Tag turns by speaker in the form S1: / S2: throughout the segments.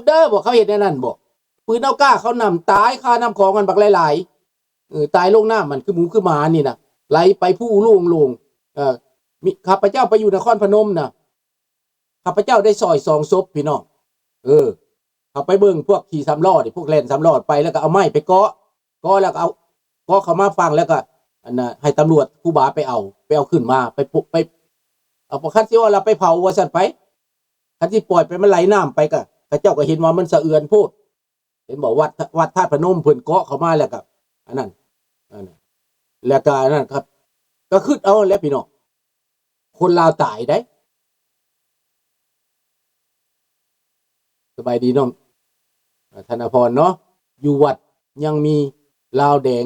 S1: เด้อบอกเขาเห็นในนั้นบอกปืนเอาก้าเขานำตายค่าน้ำของกันบักหลายๆตายลงน้ามันคือหมูคือหมานี่นะไหลไปผู้ลุงมีข้าพเจ้าไปอยู่นครพนมนะข้าพเจ้าได้ซอย2 ศพพี่น้องเอาไปเบิ่งพวกขี่3 ล้อดิพวกแล่น3 ล้อไปแล้วก็เอาไม้ไปเกาะแล้วก็เอาเกาะเขามาฟังแล้วก็อันน่ะให้ตำรวจครูบาไปเอาขึ้นมาไปปุไปเอาคันสิว่าเราไปเผาว่าซั่นไปคันสิปล่อยไปมันไหลน้ำไปก็พระเจ้าก็เห็นว่ามันสะเอือนโพดเห็นบอกวัดธาตุพนมเพิ่นเกาะเขามาแล้วก็อันนั้นแล้วก็นั่นครับก็คิดเอาแล้วพี่น้องคนลาวตายได้สบายดีน้องธนพรเนาะอยู่วัดยังมีลาวแดง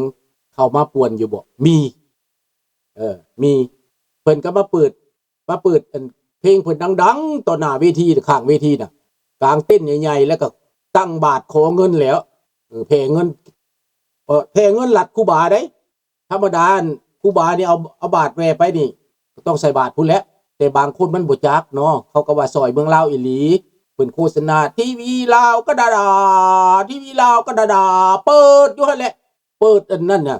S1: เข้ามาป่วนอยู่บ่มีมีเพิ่นก็มาเปิดเพลงเพิ่นดังๆต่อหน้าเวทีข้างเวทีน่ะกลางเต้นใหญ่ๆแล้วก็ตั้งบาทขอเงินแล้วแพงเงินหลัดครูบาได้ธรรมดาครูบานี่เอาบาทแวไปนี่ต้องใส่บาทพุ่นแล้วแต่บางคนมันบ่จักเนาะเขาก็ว่าซอยเมืองลาวอีหลีเพิ่นโฆษณาทีวีลาวก็ดาทีวีลาวก็ดาเปิดอยู่หั่นแหละเปิดอันนั้นน่ะ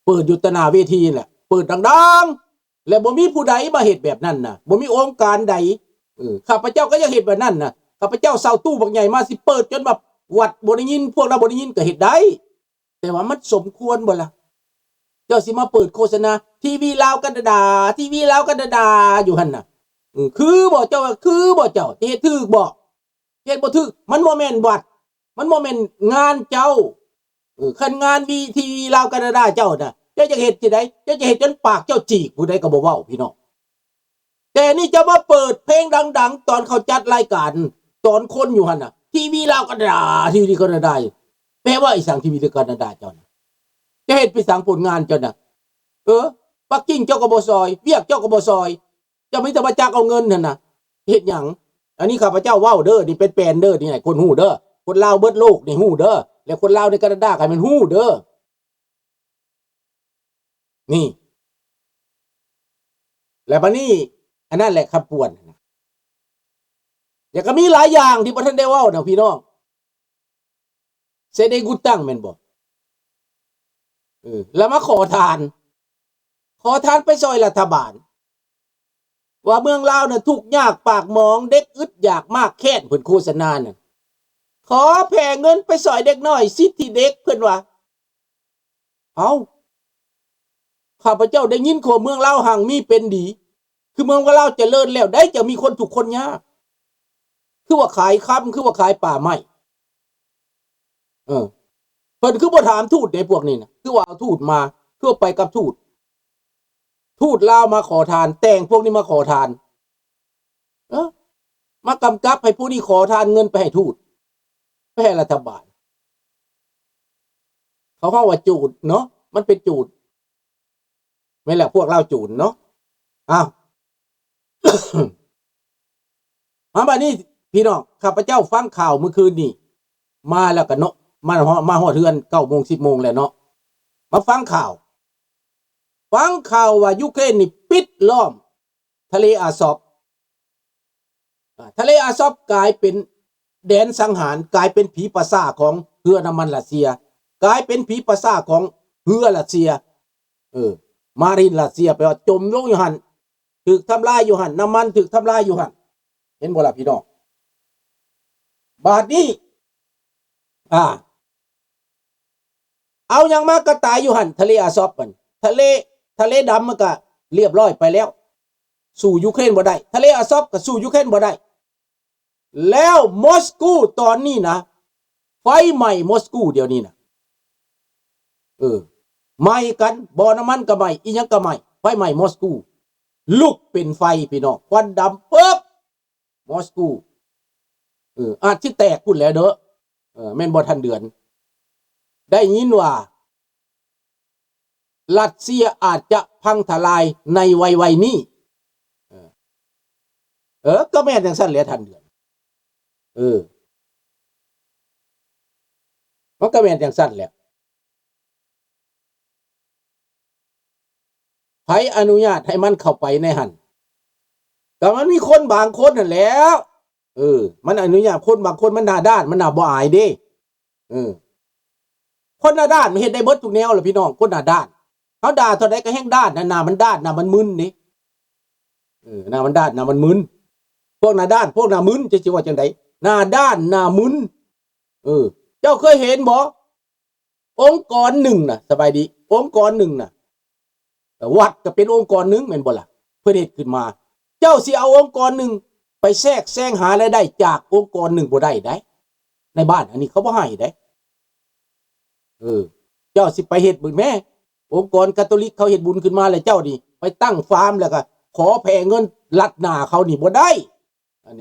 S1: เปิดอยู่ตะหน้าเวทีแหละเปิดดังๆและบ่มีผู้ใดมาเฮ็ดแบบนั้นน่ะบ่มีองค์การใดข้าพเจ้าก็ยังเฮ็ดแบบนั้นน่ะข้าพเจ้าเซาตู้บักใหญ่มาสิเปิดจนแบบวัดบ่ได้ยินพวกเราบ่ได้ยินก็เฮ็ดได้แต่ว่ามันสมควรบ่ล่ะเจ้าสิมาเปิดโฆษณาทีวีลาวกันดาทีวีลาวกันดาอยู่หั่นน่ะคือบ่เจ้าคือบ่เจ้าเฮ็ดถูกบ่เฮ็ดบ่ถูกมันบ่แม่นวัดมันบ่แม่นงานเจ้าคันงานวีทีวีลาวกันดาเจ้าน่ะเจ้าจะเฮ็ดจังได๋เจ้าจะเฮ็ดจนปากเจ้าจีกผู้ใดก็บ่เว้าพี่น้องแต่นี่จะมาเปิดเพลงดังๆตอนเขาจัดรายการตอนคนอยู่หั่นน่ะทีวีลาวกันดาทีวีกันดาแปลว่าอีสังทีวีกันดาเจ้าน่ะจะเฮ็ดไปสังผลงานเจ้าน่ะปักกิ่งเจ้าก็บ่ซอยเวียกเจ้าก็บ่ซอยเจ้ามีแต่มาจักเอาเงินนั่นน่ะเฮ็ดหยังอันนี้ข้าพเจ้าเว้าเด้อนี่เป็นแปลนเด้อนี่ให้คนฮู้เด้อคนลาวเบิดโลกนี่ฮู้เด้อแล้วคนลาวในแคนาดาก็ให้มันฮู้เด้อนี่แล้วบัดนี้อันนั้นแหละขับป่วนแล้วก็มีหลายอย่างที่บ่ทันได้เว้านะพี่น้องเสได้กูตั้งแม่นบ่แล้วมาขอทานไปซอยรัฐบาลว่าเมืองลาวน่ะทุกข์ยากปากหมองเด็กอึดอยากมากแค้นเพิ่นโฆษณาน่ะขอแผ่เงินไปซอยเด็กน้อยสิทธิเด็กเพิ่นว่าข้าพเจ้าได้ยินข้อเมืองลาวห่างมีเป็นดีคือเมืองลาวเจริญแล้วได้จะมีคนทุกข์คนยากคือว่าขายค้ำคือว่าขายป่าไม้เพิ่นคือบ่ถามทูตในพวกนี้น่ะคือว่าเอาทูตมาคือไปกับทูตลาวมาขอทานแต่งพวกนี้มาขอทานมากำกับให้ผู้นี้ขอทานเงินไปให้ทูตไปให้รัฐบาลเขาว่าจูดเนาะมันเป็นจูดไม่แหละพวกเราจูดเนาะบัดนี้พี่น้องข้าพเจ้าฟังข่าวเมื่อคืนนี้มาแล้วก็เนาะมาฮอดเฮือน 9:00 10:00 นแล้วเนาะมาฟังข่าวว่ายูเครนนี่ปิดล้อมทะเลอาซอบกลายเป็นแดนสังหารกลายเป็นผีปะซ่าของเรือน้ำมันรัสเซียกลายเป็นผีปะซ่าของเรือรัสเซียมารีนรัสเซียไปว่าจมลงอยู่หั่นถูกทำลายอยู่หั่นน้ำมันถูกทำลายอยู่หั่นเห็นบ่ล่ะพี่น้องบาดนี้เอายังมากระตายอยู่หั่นทะเลอาซอบมันทะเลดำมันก็เรียบร้อยไปแล้วสู่ยูเครนบ่ได้ทะเลอาซอบก็สู่ยูเครนบ่ได้แล้วมอสโกตอนนี้นะไฟไหม้มอสโกเดี๋ยวนี้นะไหม้กันบ่อน้ำมันก็ไหม้อีหยังก็ไหม้ไฟไหม้มอสโกลุกเป็นไฟพี่น้องควันดำปึ๊บมอสโกอาจสิแตกพุ่นแล้วเด้อแม่นบ่ทันเดือนได้ยินว่ารัสเซียอาจจะพังทลายในวัยนี้ก็แม่นจังซั่นแหละทันเดือนมันก็แม่นจังซั่นแหละไผอนุญาตให้มันเข้าไปในหั่นก็มันมีคนบางคนนั่นแหล้ว มันอนุญาตคนบางคนมันหน้าด้านมันหน้าบ่อายเด้คนหน้าด้านมันเฮ็ดได้เบิดทุกแนวล่ะพี่น้องคนหน้าด้านเขาด่าเท่าใดก็แห้งด้านหน้ามันด้านหน้ามันมึนนี่หน้ามันด้านหน้ามันมึนพวกหน้าด้านพวกหน้ามึนจะสิว่าจังได๋หน้าด้านหน้ามึนเจ้าเคยเห็นบ่องค์กรหนึ่งน่ะสบายดีองค์กรหนึ่งน่ะวัดก็เป็นองค์กรหนึ่งแม่นบ่ล่ะเพิ่นเฮ็ดขึ้นมาเจ้าสิเอาองค์กรหนึ่งไปแทรกแซงหารายได้จากองค์กรหนึ่งบ่ได้ในบ้านอันนี้เขาบ่ให้ได้เจ้าสิไปเฮ็ดบุญแม่องค์กรคาทอลิกเขาเฮ็ดบุญขึ้นมาแล้วเจ้านี่ไปตั้งฟาร์มแล้วก็ขอแผ่เงินลัดหน้าเขานี่บ่ได้อั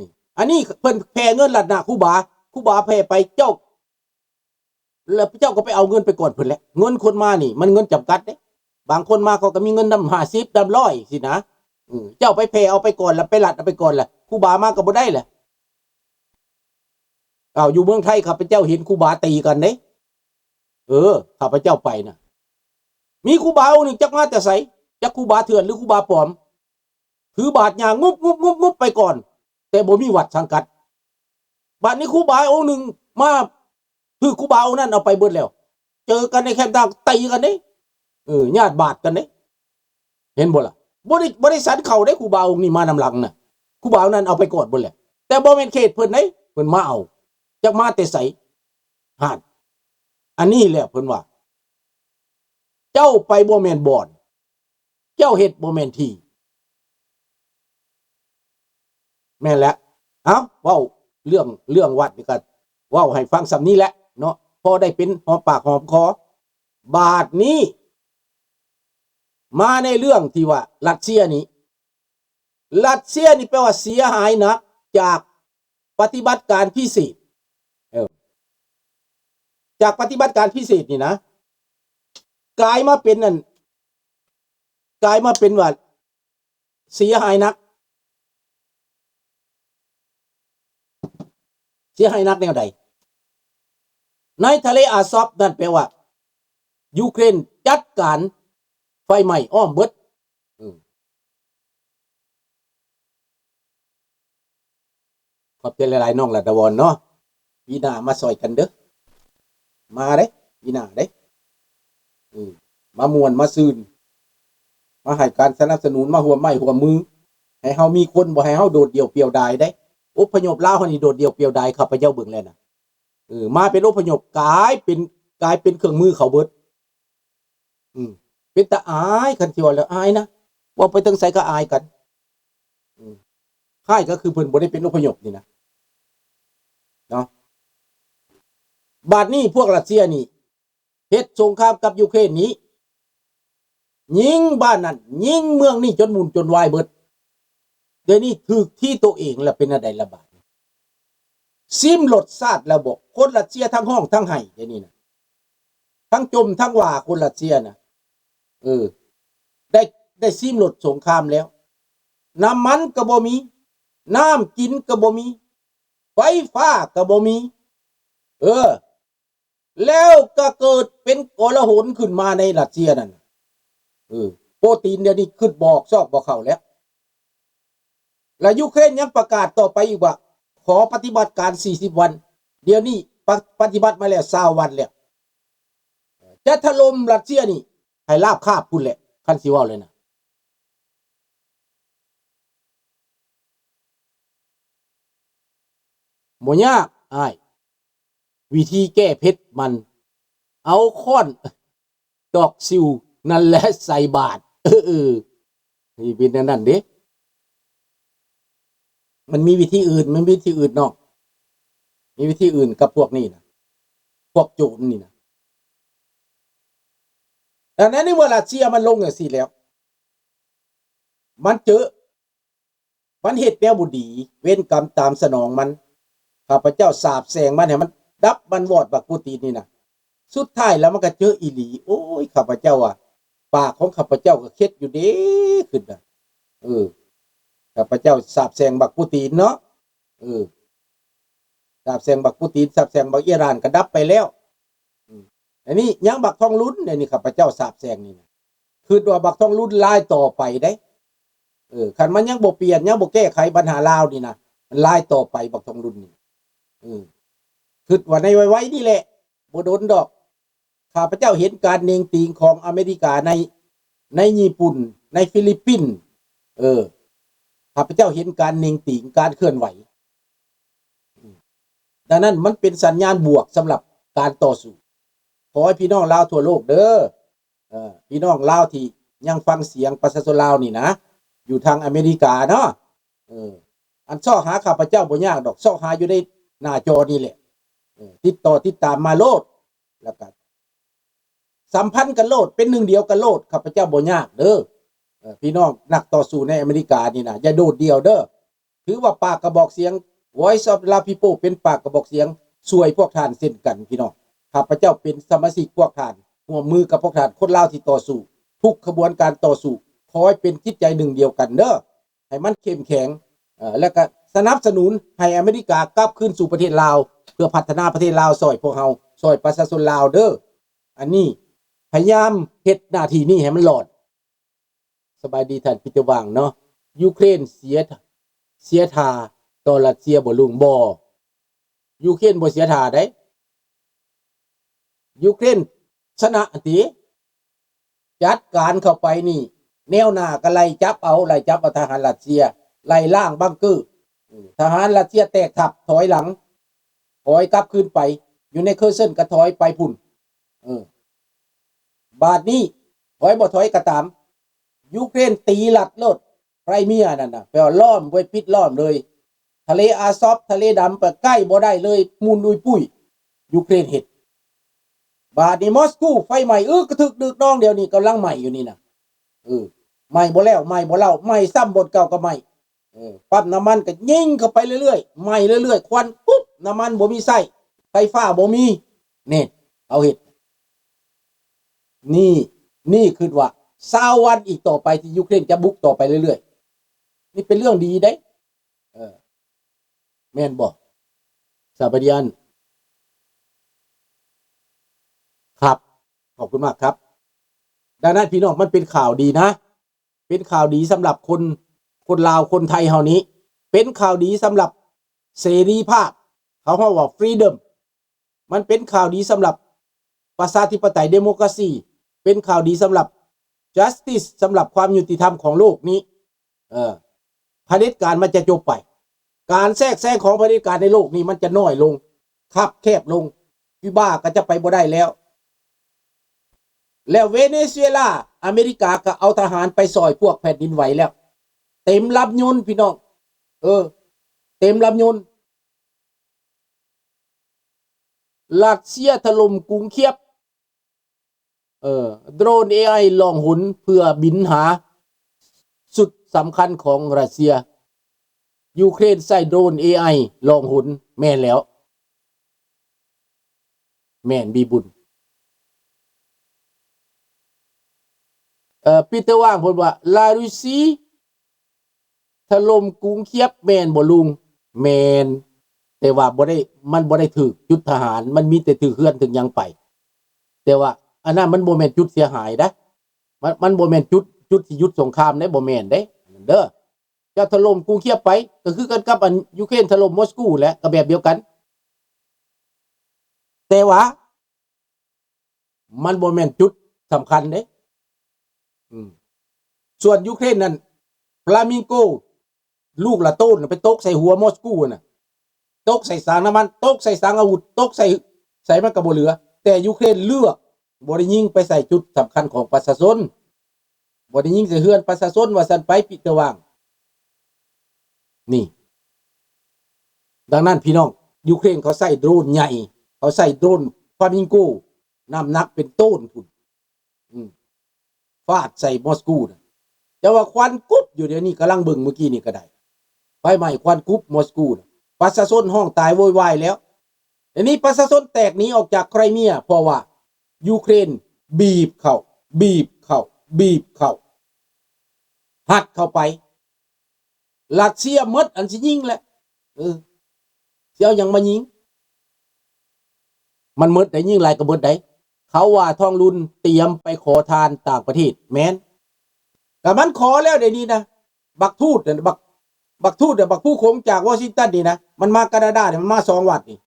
S1: นนี้เพิ่นแผ่เงินลัดหน้าครูบาแผ่ไปเจ้าแล้วเจ้าก็ไปเอาเงินไปก่อนเพิ่นแหละเงินคนมานี่มันเงินจำกัดเด้บางคนมาเขาก็มีเงินนำ50นำ100สินะเจ้าไปแผ่เอาไปก่อนแล้วไปลัดเอาไปก่อนแหละครูบามาก็บ่ได้แหละอยู่เมืองไทยข้าพเจ้าเห็นครูบาตีกันเด้ข้าพเจ้าไปนะมีครูบาองค์หนึ่งจักมาแต่ไสจักครูบาเถื่อนหรือครูบาปลอมถือบาทยางงุบไปก่อนแต่บ่มีวัดสังกัดบัดนี้ครูบาองค์หนึ่งมาคือครูบาองค์นั้นเอาไปเบิดแล้วเจอกันในแคมป์ต่างตีกันเด้ญาติบาทกันเด้เห็นบ่ล่ะบ่ได้สันเข้าได้ครูบาองค์นี้มานำหลังน่ะครูบาองค์นั้นเอาไปก่อนเบิดแล้วแต่บ่แม่นเขตเพิ่นเด้เพิ่นมาเอาจักมาแต่ไสหาดอันนี้แหละเพิ่นว่าเจ้าไปบ่แม่นบ่อนเจ้าเฮ็ดบ่แม่นที่แม่นแล้วเว้าเรื่องวัดนี่ก็เว้าให้ฟังสำนี้แหละเนาะพอได้เป็นหอมปากหอมคอบาดนี้มาในเรื่องที่ว่ารัสเซียนี่แปลว่าเสียหายนะจากปฏิบัติการพิเศษจากปฏิบัติการพิเศษนี่นะกลายมาเป็นว่าเสียหายนักแนวใดในทะเลอาซอฟนั่นแปลว่ายูเครนจัดการไฟไหม้อ้อมเบิดขอบใจหลายๆน้องละตะวันเนาะปีหน้ามาซอยกันเด้อมาเด้ปีหน้าเด้มามวนมาซื่นมาให้การสนับสนุนมาหัวไม้หัวมือให้เฮามีคนบ่ให้เฮาโดดเดี่ยวเปลี่ยวดายได้อพยพลาวเฮานี่โดดเดี่ยวเปลี่ยวดายข้าพเจ้าเบิ่งแล้วน่ะมาเป็นอพยพกลายเป็นเครื่องมือเขาเบิดเป็นตาอายคันสิว่าแล้วอายนะว่าไปถึงไสก็อายกันค่ายก็คือเพิ่นบ่ได้เป็นอพยพนี่นะเนาะบัดนี้พวกรัสเซียนี่เฮ็ดสงครามกับยูเครนนี้ยิงบ้านนั้นยิงเมืองนี้จนหมุนจนวายเบิดเดี๋ยวนี้ถูกที่ตัวเองแล้วเป็นอะไรระบาดซิมรสชาติแล้วบอกคนรัสเซียทั้งห้องทั้งไห้เดี๋ยวนี้นะทั้งจมทั้งว่าคนรัสเซียนะได้ซิมรสสงครามแล้วน้ำมันก็บ่มีน้ำกินก็บ่มีไฟฟ้าก็บ่มีแล้วก็เกิดเป็นโกลาหลขึ้นมาในรัสเซียนั่นโปรตีนเดี๋ยวนี้ขึ้นบอกซอกบอกเข้าแล้วและยูเครนยังประกาศต่อไปอีกว่าขอปฏิบัติการ40วันเดี๋ยวนี้ปฏิบัติมาแล้ว20วันแล้วจะถล่มรัสเซียนี่ให้ราบคาบพุ่นแหละคันสิว่าเลยนะบ่ยากอ้ายวิธีแก้เผ็ดมันเอาค้อนตอกซิวนั่นแหละใส่บาตรนี่เป็นนั่นเด้มันมีวิธีอื่นเนาะมีวิธีอื่นกับพวกนี้นะพวกโจรนี่นะดังนั้นในเมื่อรัสเซียมันลงอย่างสี่แล้วมันเฮ็ดแนวบ่ดีเว้นกรรมตามสนองมันข้าพเจ้าสาบแช่งมันให้มันดับมันวอดบักปูตินนี่นะสุดท้ายแล้วมันก็เจออีหลีโอ้ยข้าพเจ้าปากของข้าพเจ้าก็เค็ดอยู่เด้ขึ้นน่ะข้าพเจ้าสาบแช่งบักปูตินเนาะสาบแช่งบักปูตินสาบแช่งบักอิหร่านก็ดับไปแล้วอันนี้ยังบักทองลุ้นนี่ข้าพเจ้าสาบแช่งนี่นะคือว่าบักทองลุ้นลายต่อไปได้คันมันยังบ่เปลี่ยนยังบ่แก้ไขปัญหาลาวนี่นะ มันลายต่อไปบักทองรุ่นนี่คิดว่าในไว้นี่แหละบ่โดนดอกข้าพเจ้าเห็นการเนงตีงของอเมริกาในญี่ปุ่นในฟิลิปปินส์ข้าพเจ้าเห็นการเนงตีงการเคลื่อนไหวดังนั้นมันเป็นสัญญาณบวกสำหรับการต่อสู้ขอให้พี่น้องลาวทั่วโลกเด้อพี่น้องลาวที่ยังฟังเสียงประชาชนลาวนี่นะอยู่ทางอเมริกาเนาะอันซ่อหาข้าพเจ้าบ่ยากดอกซ่อหาอยู่ในหน้าจอนี่แหละติดตามมาโลดแล้วกันสัมพันธ์กันโลดเป็นหนึ่งเดียวกันโลดข้าพเจ้าบ่ยากเด้อพี่น้องนักต่อสู้ในอเมริกานี่นะอย่าโดดเดี่ยวเด้อถือว่าปากกระบอกเสียง Voice of the People เป็นปากกระบอกเสียงช่วยพวกท่านเช่นกันพี่น้องข้าพเจ้าเป็นสมาชิกพวกท่านร่วมมือกับพวกท่านคนลาวที่ต่อสู้ทุกขบวนการต่อสู้ขอให้เป็นจิตใจหนึ่งเดียวกันเด้อให้มันเข้มแข็งแล้วก็สนับสนุนให้อเมริกากลับคืนสู่ประเทศลาวเพื่อพัฒนาประเทศลาวซอยพวกเฮาซอยประชาชนลาวเด้ออันนี้พยายามเฮ็ดหน้าที่นี้ให้มันหลอดสบายดีท่านพิจวังเนาะยูเครนเสียท่าต่อรัสเซียบ่ลุงบ่ยูเครนบ่เสียท่าได้ยูเครนชนะติจัดการเข้าไปนี่แนวหน้าก็ไล่จับเอาทหารรัสเซียไล่ล่างบังเกอร์ทหารรัสเซียแตกทับถอยหลังถอยกลับขึ้นไปอยู่ในเคอร์เซนก็ถอยไปพุ่นบาดนี้ถอยบ่ถอยก็ตามยูเครนตีหลัดโลดไครเมียนั่นน่ะแปลว่าล้อมไว้ปิดล้อมเลยทะเลอาซอฟทะเลดำไปใกล้บ่ได้เลยมูลดุยปุ้ยยูเครนเฮ็ดบาดนี้มอสโกไฟใหม่กระทึกดึกน้องเดียวนี้กำลังใหม่อยู่นี่นะใหม่บ่แล้วใหม่บ่เล่าใหม่ซ้ำบทเก่าก็ใหม่ปั๊บน้ำมันก็ยิงเข้าไปเรื่อยๆใหม่เรื่อยๆควันปุ๊บน้ำมันบ่มีไส้ไฟฟ้าบ่มีนี่เอาเฮ็ดนี่คือว่า20 วันอีกต่อไปที่ยูเครนจะบุกต่อไปเรื่อยๆนี่เป็นเรื่องดีได้แม่นบ่สาบดีอันครับขอบคุณมากครับดังนั้นพี่น้องมันเป็นข่าวดีนะเป็นข่าวดีสำหรับคนลาวคนไทยเฮานี้เป็นข่าวดีสำหรับเสรีภาพเขาเรียกว่า freedom มันเป็นข่าวดีสำหรับประชาธิปไตย democracy เป็นข่าวดีสำหรับ justice สำหรับความยุติธรรมของโลกนี้เผด็จการมันจะจบไปการแทรกแซงของเผด็จการในโลกนี้มันจะน้อยลงคับแคบลงคิวบาก็จะไปบ่ได้แล้วเวเนซุเอลาอเมริกาก็เอาทหารไปซอยพวกแผ่นดินไหวแล้วเต็มลำยนต์พี่น้องเต็มลำยนต์รัสเซียถล่มกรุงเคียฟโดรน AI ลองหุนเพื่อบินหาสุดสำคัญของรัสเซียยูเครนใส่โดรน AI ลองหุนแม่นแล้วแม่นบีบุญปีเตอร์ว่างพูดว่าลารุซีถล่มกรุงเคียฟแม่นบ่ลุงแม่นแต่ว่ามันบ่ได้ถูกจุดทหารมันมีแต่ถูกเคลื่อนถึงยังไปแต่ว่าอันนั้นมันบ่แม่นจุดเสียหายนะมันบ่แม่นจุดที่ยุดสงครามได้บ่แม่นเด้เด้อจะถล่มกรุงเคียฟไปก็คือกันกับอันยูเครนถล่มมอสโกแหละก็แบบเดียวกันแต่ว่ามันบ่แม่นจุดสำคัญเด้ส่วนยูเครนนั่นฟลามิงโกลูกละโต้นไปตกใส่หัวมอสโกน่ะตกใส่สางน้ำมันตกใส่สางอาวุธตกใส่มันก็บ่เหลือแต่ยูเครนเลือกบ่ได้ยิงไปใส่จุดสำคัญของประชาชนบ่ได้ยิงใส่เฮือนประชาชนว่าซั่นไปปิดตะว่างนี่ดังนั้นพี่น้องยูเครนเขาใส่โดรนใหญ่เขาใส่โดรนฟลามิงโกน้ำหนักเป็นต้นพุ่นฟาดใส่มอสโกนะแต่ว่าควันกุ๊บอยู่เดี๋ยวนี้กำลังเบิ่งเมื่อกี้นี่ก็ได้ไฟไหม้ควันกุ๊บมอสโกนะประชาชนห้องตายโวยวายแล้วอันนี้ประชาชนแตกหนีออกจากไครเมียเพราะว่ายูเครนบีบเข้าหัดเข้าไปรัสเซียมดอันสิยิงแหละเสียวยังมายิงมันมดได้ยิงหลายก็มดได้เขาว่าทองรุนเตรียมไปขอทานต่างประเทศแม้นแต่มันขอแล้วเดี๋ยวนี้นะบักทูตบัก บักทูตเดี๋ยวบักผู้คงจากวอชิงตันนี่นะมันมาแคนาดาเนี่ยมันมา2 วันนี่